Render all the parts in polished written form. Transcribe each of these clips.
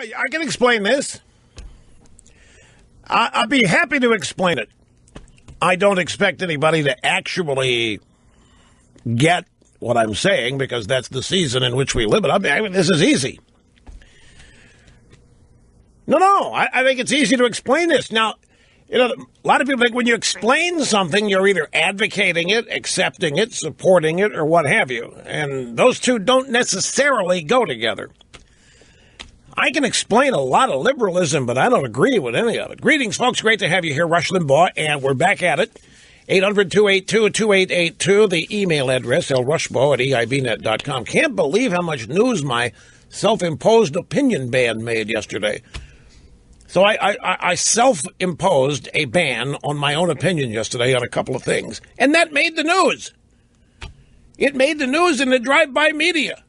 Yeah, I can explain this. I'd be happy to explain it. I don't expect anybody to actually get what I'm saying because that's the season in which we live. But I mean, this is easy. No, I think it's easy to explain this. Now, you know, a lot of people think when you explain something, you're either advocating it, accepting it, supporting it, or what have you. And those two don't necessarily go together. I can explain a lot of liberalism, but I don't agree with any of it. Greetings, folks. Great to have you here. Rush Limbaugh, and we're back at it. 800-282-2882, the email address, lrushbaugh@eibnet.com. Can't believe how much news my self-imposed opinion ban made yesterday. So I self-imposed a ban on my own opinion yesterday on a couple of things, and that made the news. It made the news in the drive-by media.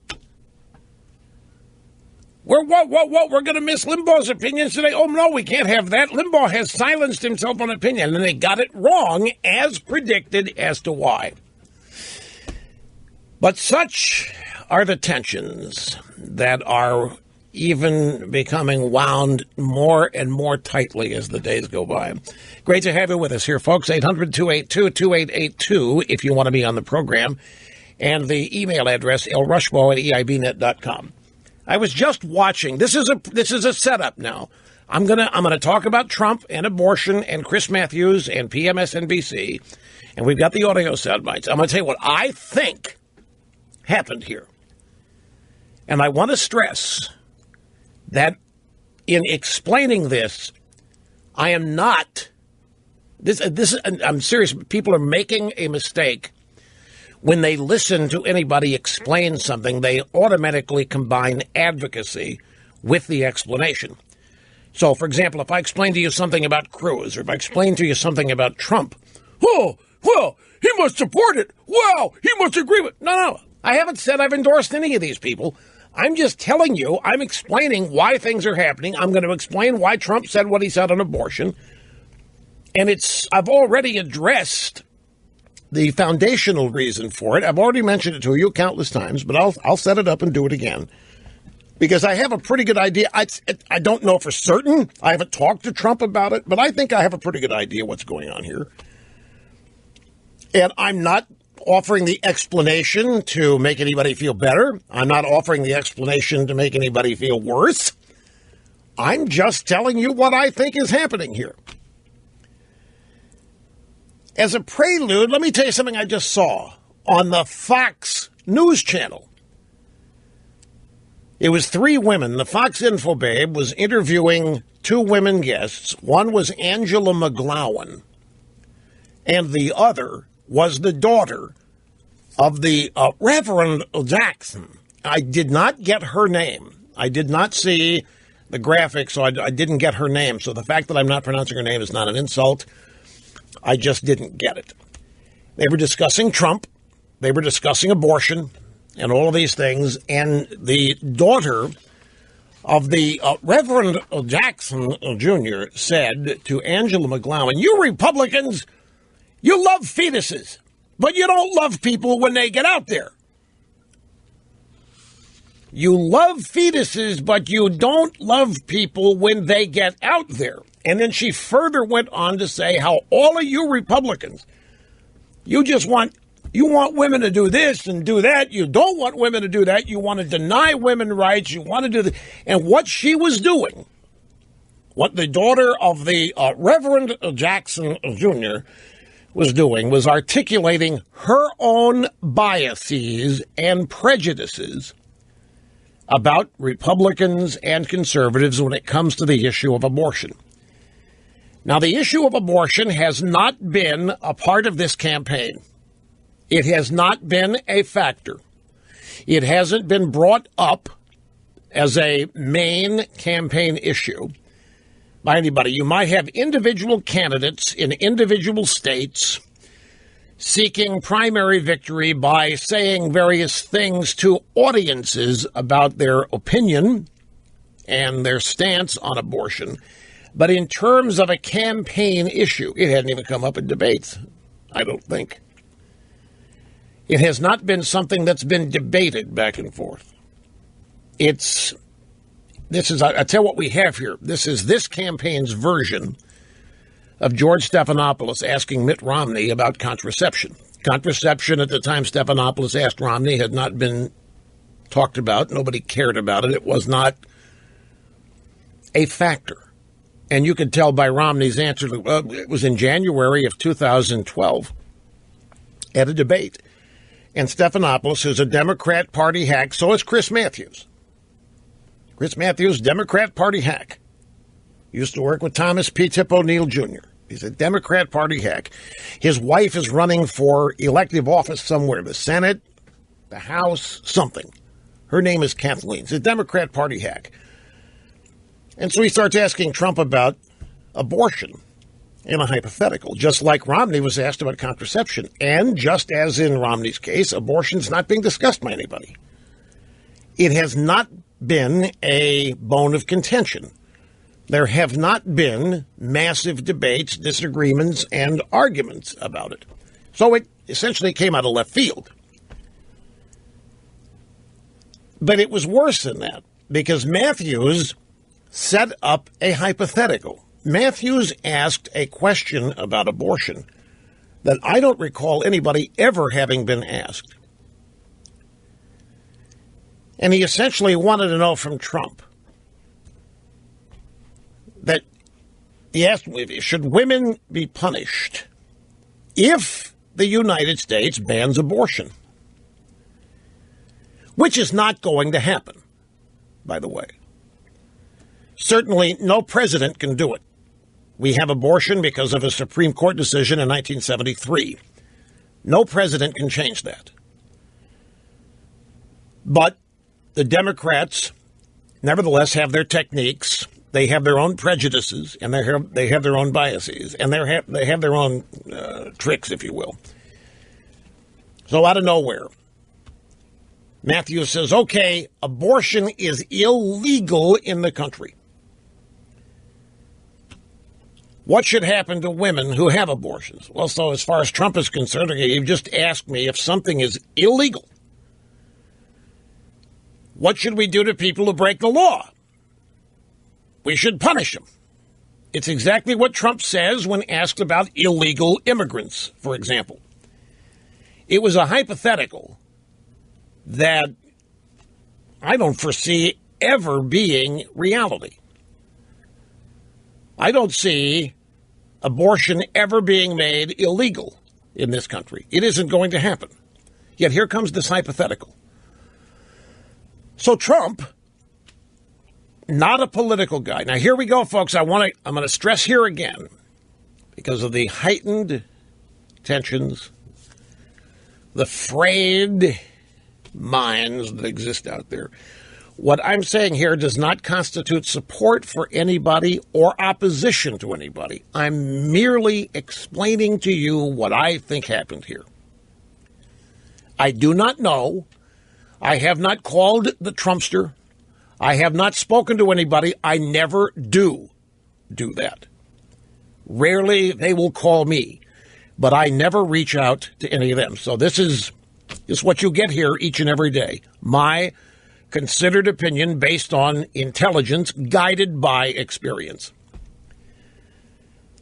We're going to miss Limbaugh's opinions today? Oh, no, we can't have that. Limbaugh has silenced himself on opinion, and they got it wrong, as predicted, as to why. But such are the tensions that are even becoming wound more and more tightly as the days go by. Great to have you with us here, folks. 800-282-2882 if you want to be on the program. And the email address, lrushbaugh@eibnet.com. I was just watching. This is a setup now. I'm gonna talk about Trump and abortion and Chris Matthews and PMSNBC, and we've got the audio sound bites. I'm gonna tell you what I think happened here, and I want to stress that in explaining this, I am not. I'm serious. People are making a mistake. When they listen to anybody explain something, they automatically combine advocacy with the explanation. So, for example, if I explain to you something about Cruz, or if I explain to you something about Trump, oh, well, he must support it. Wow, he must agree with it. No, I haven't said I've endorsed any of these people. I'm just telling you, I'm explaining why things are happening. I'm going to explain why Trump said what he said on abortion. And I've already addressed the foundational reason for it. I've already mentioned it to you countless times, but I'll set it up and do it again because I have a pretty good idea. I don't know for certain. I haven't talked to Trump about it, but I think I have a pretty good idea what's going on here. And I'm not offering the explanation to make anybody feel better. I'm not offering the explanation to make anybody feel worse. I'm just telling you what I think is happening here. As a prelude, let me tell you something I just saw on the Fox News channel. It was 3 women. The Fox Info babe was interviewing 2 women guests. One was Angela McGlowan, and the other was the daughter of the Reverend Jackson. I did not get her name. I did not see the graphic, so I didn't get her name. So the fact that I'm not pronouncing her name is not an insult. I just didn't get it. They were discussing Trump. They were discussing abortion and all of these things. And the daughter of the Reverend Jackson Jr. said to Angela McGlowan, "You Republicans, you love fetuses, but you don't love people when they get out there. You love fetuses, but you don't love people when they get out there." And then she further went on to say how all of you Republicans, you want women to do this and do that. You don't want women to do that. You want to deny women rights. You want to do that. And what she was doing, what the daughter of the Reverend Jackson Jr. was doing, was articulating her own biases and prejudices about Republicans and conservatives when it comes to the issue of abortion. Now, the issue of abortion has not been a part of this campaign. It has not been a factor. It hasn't been brought up as a main campaign issue by anybody. You might have individual candidates in individual states seeking primary victory by saying various things to audiences about their opinion and their stance on abortion. But in terms of a campaign issue, it hadn't even come up in debates, I don't think. It has not been something that's been debated back and forth. It's I tell you what we have here. This is this campaign's version of George Stephanopoulos asking Mitt Romney about contraception. Contraception at the time Stephanopoulos asked Romney had not been talked about. Nobody cared about it. It was not a factor. And you could tell by Romney's answer, it was in January of 2012 at a debate. And Stephanopoulos, who's a Democrat Party hack, so is Chris Matthews. Chris Matthews, Democrat Party hack. Used to work with Thomas P. Tip O'Neill Jr. He's a Democrat Party hack. His wife is running for elective office somewhere, the Senate, the House, something. Her name is Kathleen. He's a Democrat Party hack. And so he starts asking Trump about abortion in a hypothetical, just like Romney was asked about contraception. And just as in Romney's case, abortion's not being discussed by anybody. It has not been a bone of contention. There have not been massive debates, disagreements, and arguments about it. So it essentially came out of left field. But it was worse than that, because Matthews set up a hypothetical. Matthews asked a question about abortion that I don't recall anybody ever having been asked. And he essentially wanted to know from Trump that he asked, should women be punished if the United States bans abortion? Which is not going to happen, by the way. Certainly, no president can do it. We have abortion because of a Supreme Court decision in 1973. No president can change that. But the Democrats, nevertheless, have their techniques. They have their own prejudices, and they have their own biases, and they have their own tricks, if you will. So out of nowhere, Matthews says, okay, abortion is illegal in the country. What should happen to women who have abortions? Well, so as far as Trump is concerned, okay, you've just asked me if something is illegal. What should we do to people who break the law? We should punish them. It's exactly what Trump says when asked about illegal immigrants, for example. It was a hypothetical that I don't foresee ever being reality. I don't see abortion ever being made illegal in this country. It isn't going to happen. Yet here comes this hypothetical. So Trump, not a political guy. Now here we go, folks. I'm going to stress here again, because of the heightened tensions, the frayed minds that exist out there. What I'm saying here does not constitute support for anybody or opposition to anybody. I'm merely explaining to you what I think happened here. I do not know. I have not called the Trumpster. I have not spoken to anybody. I never do that. Rarely they will call me, but I never reach out to any of them. So this is what you get here each and every day. My considered opinion based on intelligence, guided by experience.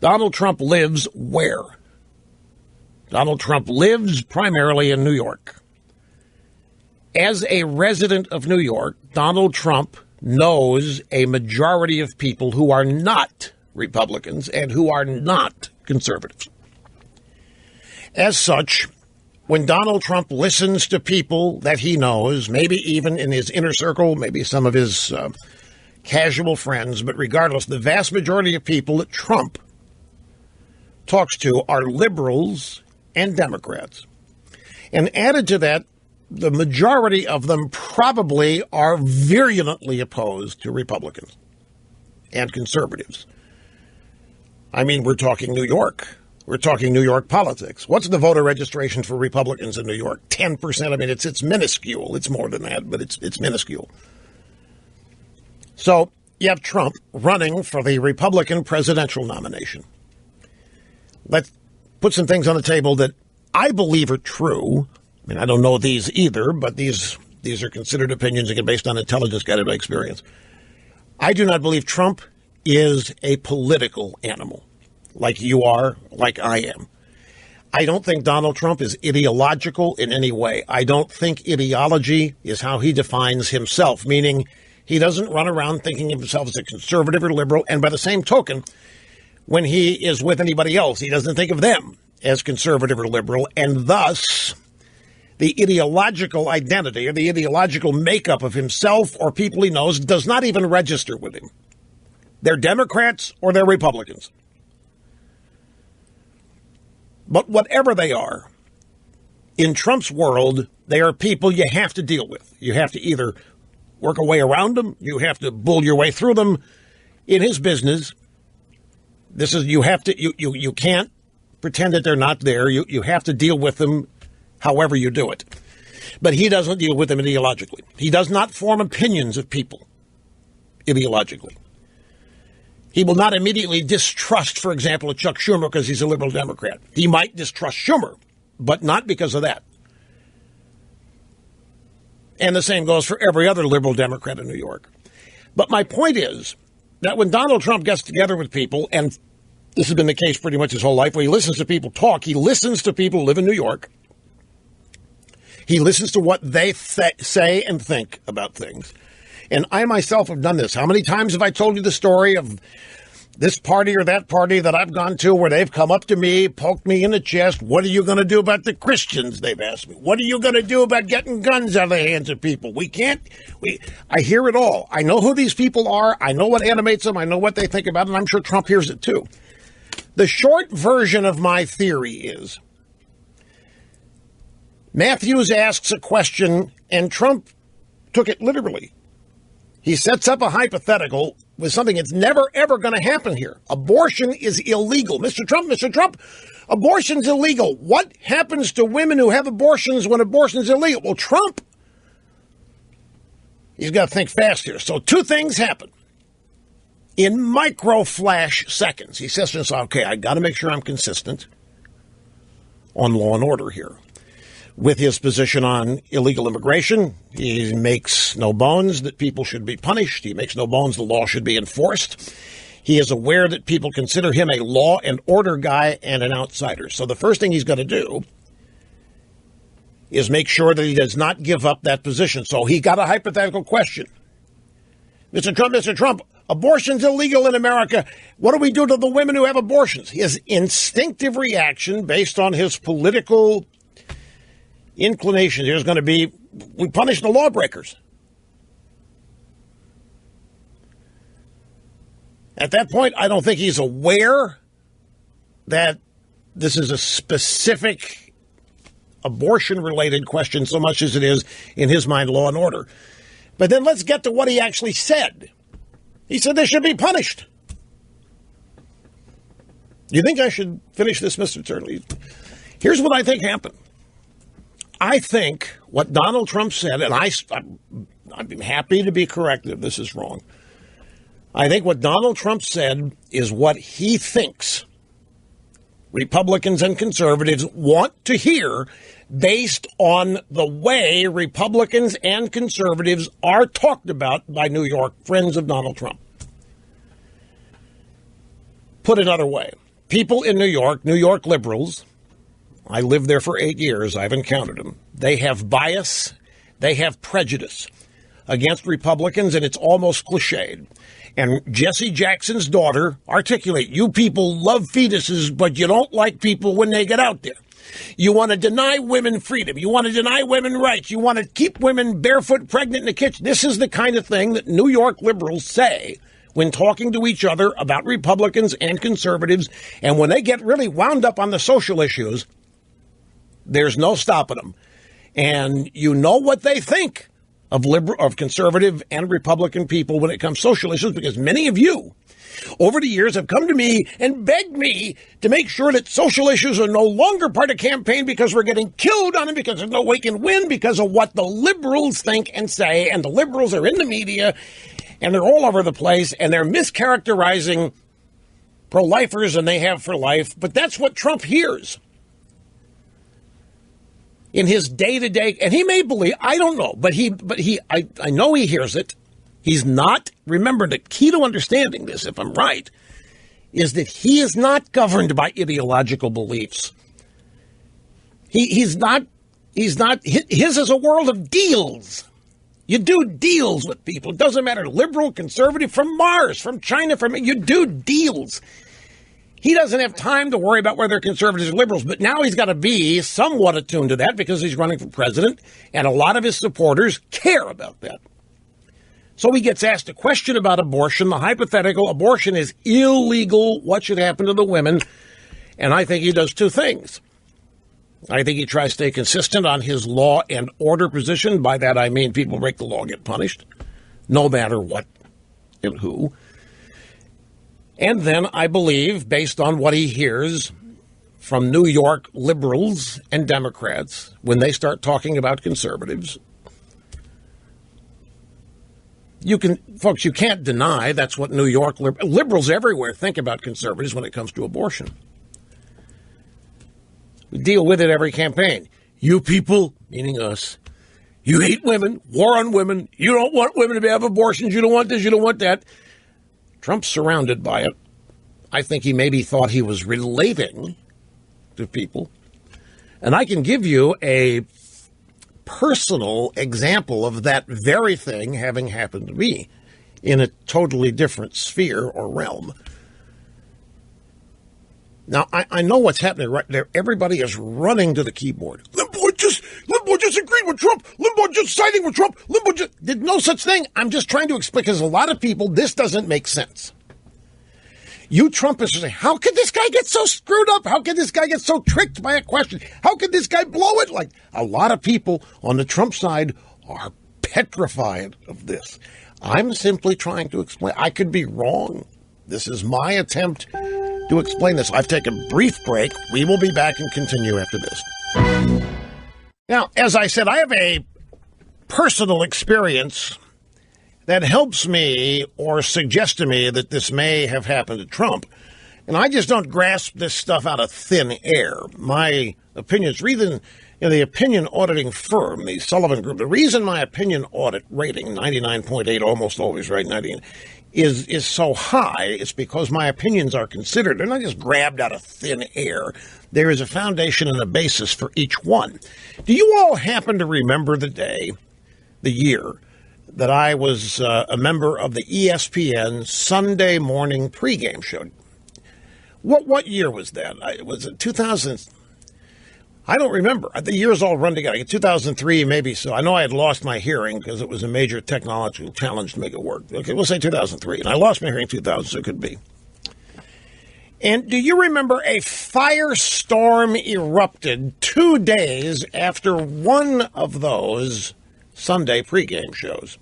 Donald Trump lives where? Donald Trump lives primarily in New York. As a resident of New York, Donald Trump knows a majority of people who are not Republicans and who are not conservatives. As such, when Donald Trump listens to people that he knows, maybe even in his inner circle, maybe some of his casual friends, but regardless, the vast majority of people that Trump talks to are liberals and Democrats. And added to that, the majority of them probably are virulently opposed to Republicans and conservatives. I mean, we're talking New York. We're talking New York politics. What's the voter registration for Republicans in New York? 10%. I mean, it's minuscule. It's more than that, but it's minuscule. So you have Trump running for the Republican presidential nomination. Let's put some things on the table that I believe are true. I mean, I don't know these either, but these are considered opinions, again, based on intelligence guided by experience. I do not believe Trump is a political animal like you are, like I am. I don't think Donald Trump is ideological in any way. I don't think ideology is how he defines himself, meaning he doesn't run around thinking of himself as a conservative or liberal. And by the same token, when he is with anybody else, he doesn't think of them as conservative or liberal. And thus, the ideological identity or the ideological makeup of himself or people he knows does not even register with him. They're Democrats or they're Republicans. But whatever they are, in Trump's world, they are people you have to deal with. You have to either work a way around them, you have to bull your way through them. In his business, you can't pretend that they're not there. You have to deal with them however you do it. But he doesn't deal with them ideologically. He does not form opinions of people ideologically. He will not immediately distrust, for example, a Chuck Schumer because he's a liberal Democrat. He might distrust Schumer, but not because of that. And the same goes for every other liberal Democrat in New York. But my point is that when Donald Trump gets together with people, and this has been the case pretty much his whole life, where he listens to people talk, he listens to people who live in New York. He listens to what they say and think about things. And I myself have done this. How many times have I told you the story of this party or that party that I've gone to where they've come up to me, poked me in the chest? What are you going to do about the Christians? They've asked me. What are you going to do about getting guns out of the hands of people? I hear it all. I know who these people are. I know what animates them. I know what they think about it. And I'm sure Trump hears it too. The short version of my theory is Matthews asks a question and Trump took it literally. He sets up a hypothetical with something that's never, ever going to happen here. Abortion is illegal. Mr. Trump, abortion's illegal. What happens to women who have abortions when abortion's illegal? Well, Trump, he's got to think fast here. So two things happen. In micro-flash seconds, he says to himself, okay, I got to make sure I'm consistent on law and order here. With his position on illegal immigration, he makes no bones that people should be punished. He makes no bones the law should be enforced. He is aware that people consider him a law and order guy and an outsider. So the first thing he's going to do is make sure that he does not give up that position. So he got a hypothetical question. Mr. Trump, abortion's illegal in America. What do we do to the women who have abortions? His instinctive reaction based on his political inclination here is going to be, we punish the lawbreakers. At that point, I don't think he's aware that this is a specific abortion-related question so much as it is, in his mind, law and order. But then let's get to what he actually said. He said they should be punished. You think I should finish this, Mr. Turley? Here's what I think happened. I think what Donald Trump said, and I'm happy to be corrected if this is wrong. I think what Donald Trump said is what he thinks Republicans and conservatives want to hear based on the way Republicans and conservatives are talked about by New York friends of Donald Trump. Put another way, people in New York liberals, I lived there for 8 years. I've encountered them. They have bias. They have prejudice against Republicans, and it's almost cliched. And Jesse Jackson's daughter articulate, you people love fetuses, but you don't like people when they get out there. You want to deny women freedom. You want to deny women rights. You want to keep women barefoot pregnant in the kitchen. This is the kind of thing that New York liberals say when talking to each other about Republicans and conservatives. And when they get really wound up on the social issues, there's no stopping them. And you know what they think of conservative and Republican people when it comes to social issues, because many of you over the years have come to me and begged me to make sure that social issues are no longer part of campaign because we're getting killed on them, because there's no way can win because of what the liberals think and say. And the liberals are in the media and they're all over the place and they're mischaracterizing pro-lifers, and they have for life. But that's what Trump hears in his day-to-day, and he may believe, I don't know, but I know he hears it, He's not, remember, the key to understanding this, if I'm right, is that he is not governed by ideological beliefs. He's not, his is a world of deals. You do deals with people. It doesn't matter, liberal, conservative, from Mars, from China, you do deals. He doesn't have time to worry about whether they're conservatives or liberals, but now he's got to be somewhat attuned to that because he's running for president, and a lot of his supporters care about that. So he gets asked a question about abortion, the hypothetical abortion is illegal, what should happen to the women? And I think he does two things. I think he tries to stay consistent on his law and order position. By that I mean people break the law get punished, no matter what and who. And then I believe, based on what he hears from New York liberals and Democrats, when they start talking about conservatives, you can't deny that's what New York liberals everywhere think about conservatives when it comes to abortion. We deal with it every campaign. You people, meaning us, you hate women, war on women, you don't want women to have abortions, you don't want this, you don't want that. Trump's surrounded by it. I think he maybe thought he was relating to people. And I can give you a personal example of that very thing having happened to me in a totally different sphere or realm. Now, I know what's happening right there. Everybody is running to the keyboard. Limbaugh just agreed with Trump. Limbaugh just siding with Trump. Limbaugh just did no such thing. I'm just trying to explain, because a lot of people, this doesn't make sense. You Trumpists are saying, how could this guy get so screwed up? How could this guy get so tricked by a question? How could this guy blow it? Like, a lot of people on the Trump side are petrified of this. I'm simply trying to explain. I could be wrong. This is my attempt to explain this. I've taken a brief break. We will be back and continue after this. Now, as I said, I have a personal experience that helps me or suggests to me that this may have happened to Trump. And I just don't grasp this stuff out of thin air. My opinion is the opinion auditing firm, the Sullivan Group. The reason my opinion audit rating, 99.8, almost always right, 98, is so high is because my opinions are considered. They're not just grabbed out of thin air. There is a foundation and a basis for each one. Do you all happen to remember the year, that I was a member of the ESPN Sunday morning pregame show? What year was that? Was it 2000? I don't remember. The years all run together. 2003, maybe so. I know I had lost my hearing because it was a major technological challenge to make it work. Okay, we'll say 2003. And I lost my hearing in 2000, so it could be. And do you remember a firestorm erupted 2 days after one of those Sunday pregame shows?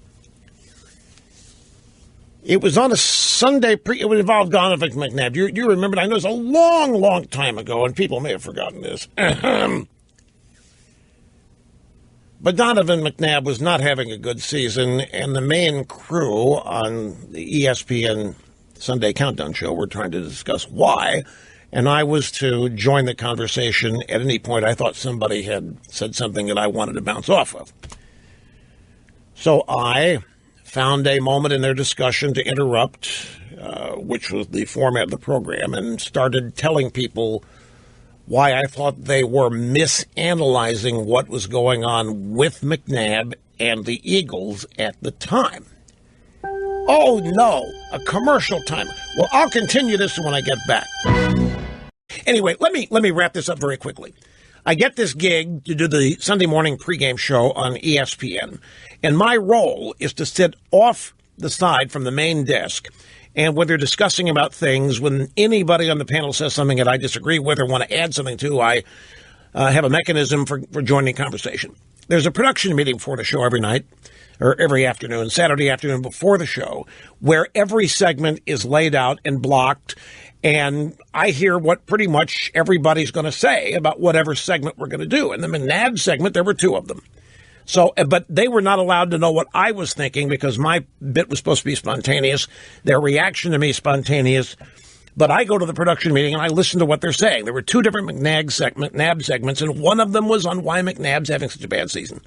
It was on a Sunday it would involve Donovan McNabb. Do you remember? I know it's a long, long time ago, and people may have forgotten this. But Donovan McNabb was not having a good season, and the main crew on the ESPN Sunday Countdown show were trying to discuss why, and I was to join the conversation at any point I thought somebody had said something that I wanted to bounce off of. So I found a moment in their discussion to interrupt, which was the format of the program, and started telling people why I thought they were misanalyzing what was going on with McNabb and the Eagles at the time. Oh, no, a commercial time. Well, I'll continue this when I get back. Anyway, let me wrap this up very quickly. I get this gig to do the Sunday morning pregame show on ESPN, and my role is to sit off the side from the main desk, and when they're discussing about things, when anybody on the panel says something that I disagree with or want to add something to, I have a mechanism for joining conversation. There's a production meeting before the show every night, or every afternoon, Saturday afternoon before the show, where every segment is laid out and blocked, and I hear what pretty much everybody's going to say about whatever segment we're going to do. In the McNabb segment, there were two of them. So, but they were not allowed to know what I was thinking because my bit was supposed to be spontaneous. Their reaction to me spontaneous. But I go to the production meeting and I listen to what they're saying. There were two different McNabb segments, and one of them was on why McNabb's having such a bad season.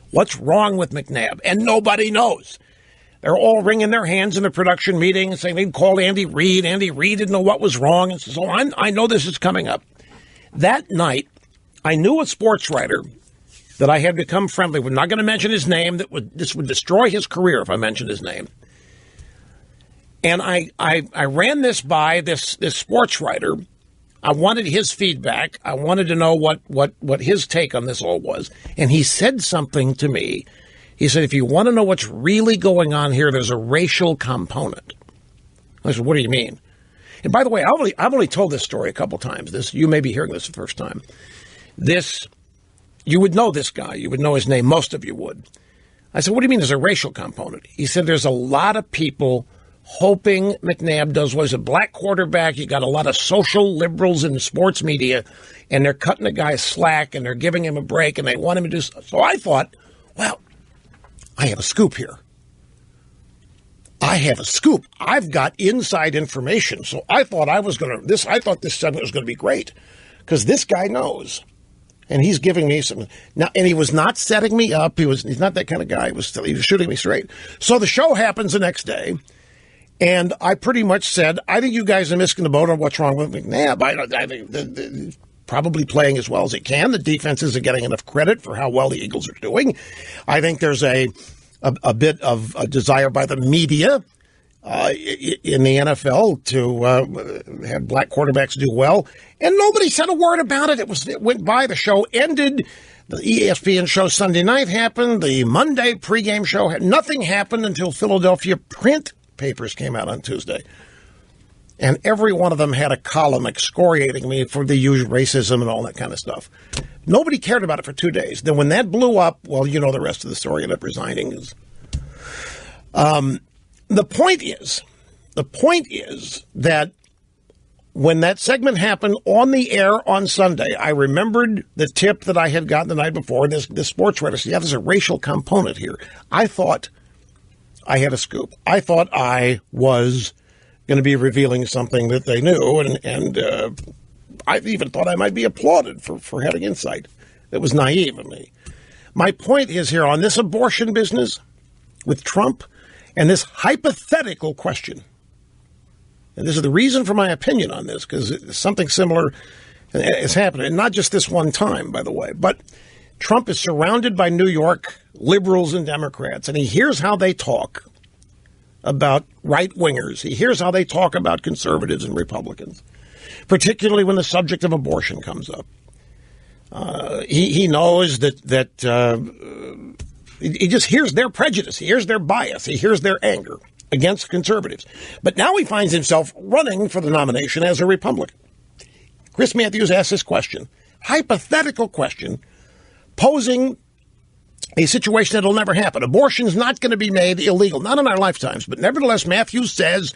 What's wrong with McNabb? And nobody knows. They're all wringing their hands in the production meeting and saying they'd call Andy Reid. Andy Reid didn't know what was wrong. And so I know this is coming up. That night, I knew a sports writer that I had become friendly with. I'm not going to mention his name. This would destroy his career if I mentioned his name. And I ran this by this sports writer. I wanted his feedback. I wanted to know what his take on this all was. And he said something to me. He said, if you want to know what's really going on here, there's a racial component. I said, what do you mean? And by the way, I've only told this story a couple times. You may be hearing this the first time. You would know this guy. You would know his name. Most of you would. I said, what do you mean there's a racial component? He said, there's a lot of people hoping McNabb does what is a black quarterback. You got a lot of social liberals in the sports media, and they're cutting the guy slack, and they're giving him a break, and they want him to do so. So I thought, well, I have a scoop here. I have a scoop. I've got inside information. So I thought I thought this segment was going to be great because this guy knows. And he's giving me some now, and he was not setting me up. He's not that kind of guy. He was shooting me straight. So the show happens the next day, and I pretty much said, I think you guys are missing the boat on what's wrong with McNabb. I think they're probably playing as well as he can. The defenses are getting enough credit for how well the Eagles are doing. I think there's a bit of a desire by the media in the NFL to have black quarterbacks do well, and nobody said a word about it. It went by. The show ended. The ESPN show Sunday night happened. The Monday pregame show nothing happened until Philadelphia print papers came out on Tuesday, and every one of them had a column excoriating me for the usual racism and all that kind of stuff. Nobody cared about it for 2 days. Then when that blew up, well, you know the rest of the story. Ended up resigning. The point is that when that segment happened on the air on Sunday, I remembered the tip that I had gotten the night before. This sports writer said, yeah, there's a racial component here. I thought I had a scoop. I thought I was going to be revealing something that they knew, and I even thought I might be applauded for having insight. It was naive of me. My point is here on this abortion business with Trump and this hypothetical question, and this is the reason for my opinion on this, because something similar is happening, and not just this one time, by the way, but Trump is surrounded by New York liberals and Democrats, and he hears how they talk about right-wingers. He hears how they talk about conservatives and Republicans, particularly when the subject of abortion comes up. He knows that he just hears their prejudice. He hears their bias. He hears their anger against conservatives. But now he finds himself running for the nomination as a Republican. Chris Matthews asked this question, hypothetical question, posing a situation that'll never happen. Abortion's not going to be made illegal, not in our lifetimes. But nevertheless, Matthews says,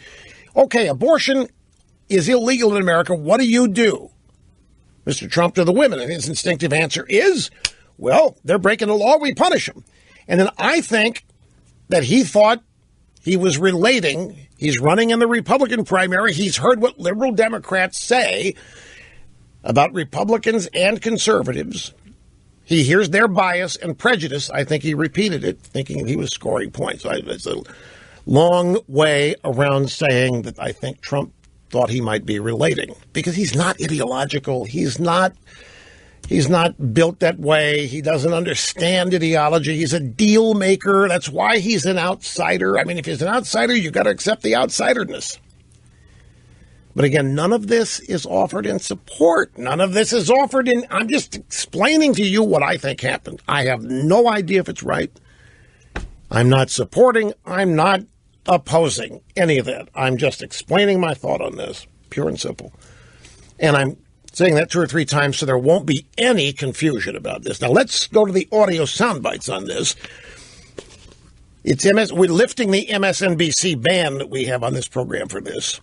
okay, abortion is illegal in America. What do you do, Mr. Trump, to the women? And his instinctive answer is, well, they're breaking the law. We punish them. And then I think that he thought he was relating. He's running in the Republican primary. He's heard what liberal Democrats say about Republicans and conservatives. He hears their bias and prejudice. I think he repeated it, thinking he was scoring points. It's a long way around saying that I think Trump thought he might be relating, because he's not ideological. He's not built that way. He doesn't understand ideology. He's a deal maker. That's why he's an outsider. I mean, if he's an outsider, you've got to accept the outsiderness. But again, none of this is offered in support. None of this is offered in, I'm just explaining to you what I think happened. I have no idea if it's right. I'm not supporting. I'm not opposing any of that. I'm just explaining my thought on this, pure and simple. And I'm saying that 2 or 3 times so there won't be any confusion about this. Now, let's go to the audio sound bites on this. We're lifting the MSNBC ban that we have on this program for this.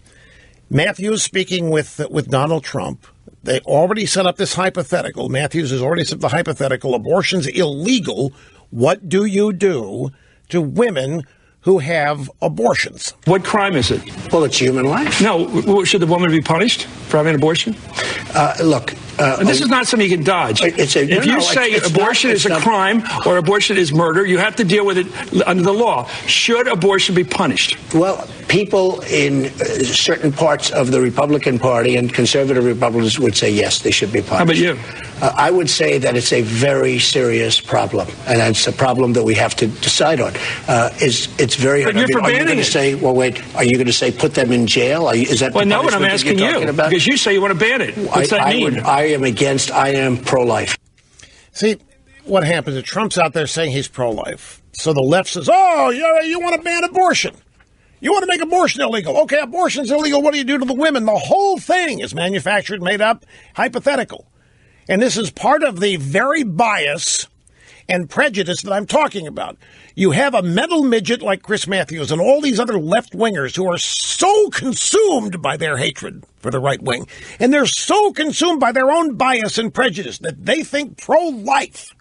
Matthews speaking with Donald Trump. They already set up this hypothetical. Matthews has already set up the hypothetical. Abortion's illegal. What do you do to women who have abortions? What crime is it? Well, it's human life. No. Should the woman be punished for having an abortion? Look, And this is not something you can dodge. If you say abortion is a crime or abortion is murder, you have to deal with it under the law. Should abortion be punished? Well, people in certain parts of the Republican Party and conservative Republicans would say yes, they should be punished. How about you? I would say that it's a very serious problem, and it's a problem that we have to decide on. It's very hard. But you're for banning it. Are you going to say, well, wait, are you going to say put them in jail? Is that well, no, but I'm asking you, because you say you want to ban it. What's that mean? I am pro-life. See, what happens is Trump's out there saying he's pro-life. So the left says, oh, you want to ban abortion. You want to make abortion illegal. Okay, abortion's illegal. What do you do to the women? The whole thing is manufactured, made up, hypothetical. And this is part of the very bias and prejudice that I'm talking about. You have a mental midget like Chris Matthews and all these other left-wingers who are so consumed by their hatred for the right wing, and they're so consumed by their own bias and prejudice that they think pro-life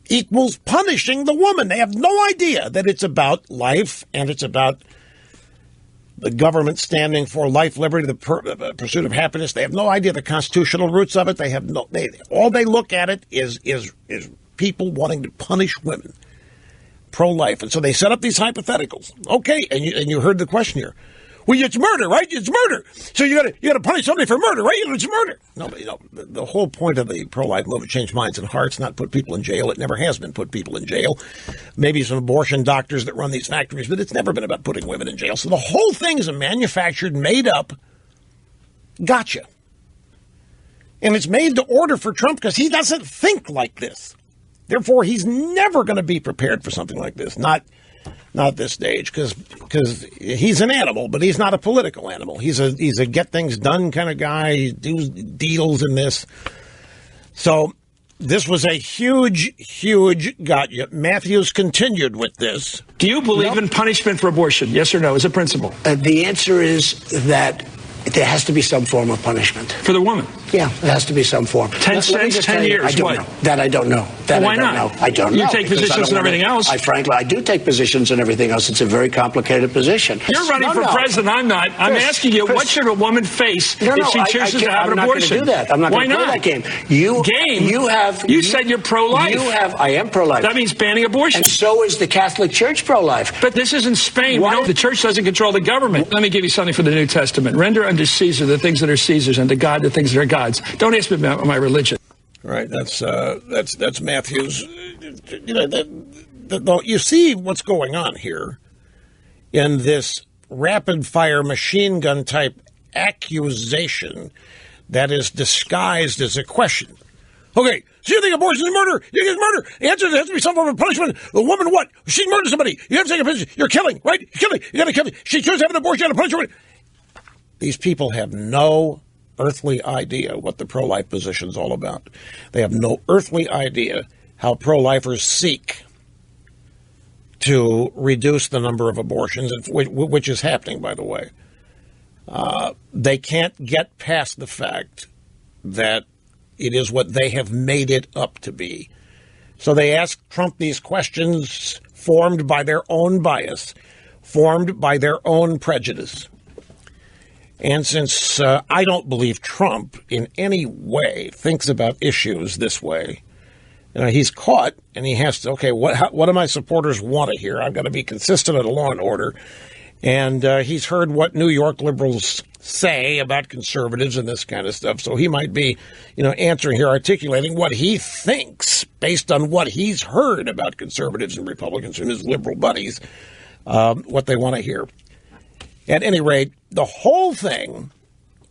equals punishing the woman. They have no idea that it's about life and it's about the government standing for life, liberty, the pursuit of happiness. They have no idea the constitutional roots of it. They have no. All they look at it is people wanting to punish women, pro-life, and so they set up these hypotheticals. Okay, and you heard the question here. Well, it's murder, right? It's murder. So you got to punish somebody for murder, right? It's murder. No, the whole point of the pro-life movement, change minds and hearts, not put people in jail. It never has been put people in jail. Maybe some abortion doctors that run these factories, but it's never been about putting women in jail. So the whole thing is a manufactured, made up gotcha. And it's made to order for Trump because he doesn't think like this. Therefore, he's never going to be prepared for something like this. Not at this stage, because he's an animal, but he's not a political animal. He's a get things done kind of guy. He does deals in this. So this was a huge gotcha. Matthews continued with this. Do you believe in punishment for abortion? Yes or no, as a principle? The answer is that there has to be some form of punishment. For the woman? Yeah, there has to be some form. 10 cents, 10 years, I don't know. That I don't know. Why not? I don't know. You take positions and everything else. Frankly, I do take positions and everything else. It's a very complicated position. You're running for president. I'm not. I'm asking you, what should a woman face if she chooses to have an abortion? I'm not going to do that. I'm not going to play that game. You said you're pro-life. I am pro-life. That means banning abortion. And so is the Catholic Church pro-life. But this isn't Spain. The church doesn't control the government. Let me give you something for the New Testament. Render unto Caesar the things that are Caesar's, and to God the things that are God's. Don't ask me about my religion. Right, that's Matthews. You see what's going on here in this rapid-fire machine gun type accusation that is disguised as a question. Okay, so you think abortion is murder? You think it's murder? The answer is there has to be some form of punishment. The woman, what? She murdered somebody. You have to take a position. You're killing, right? You're killing. You got to kill. She chose to have an abortion. You got to punish her. These people have no earthly idea what the pro-life position is all about. They have no earthly idea how pro-lifers seek to reduce the number of abortions, which is happening, by the way. They can't get past the fact that it is what they have made it up to be. So they ask Trump these questions formed by their own bias, formed by their own prejudice. And since I don't believe Trump in any way thinks about issues this way, he's caught and he has to, okay, what do my supporters want to hear? I've got to be consistent in law and order. And he's heard what New York liberals say about conservatives and this kind of stuff. So he might be, answering here, articulating what he thinks based on what he's heard about conservatives and Republicans and his liberal buddies, what they want to hear. At any rate, the whole thing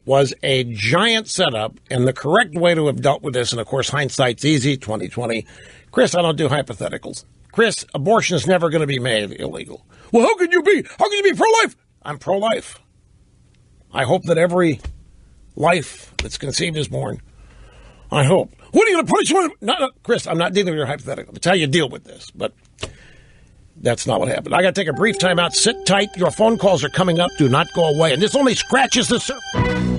was a giant setup, and the correct way to have dealt with this, and of course, hindsight's easy, 2020. Chris, I don't do hypotheticals. Chris, abortion is never going to be made illegal. Well, how can you be pro-life? I'm pro-life. I hope that every life that's conceived is born. I hope. What are you going to punish women? No, Chris, I'm not dealing with your hypothetical. That's how you deal with this, but that's not what happened. I got to take a brief time out. Sit tight. Your phone calls are coming up. Do not go away. And this only scratches the surface.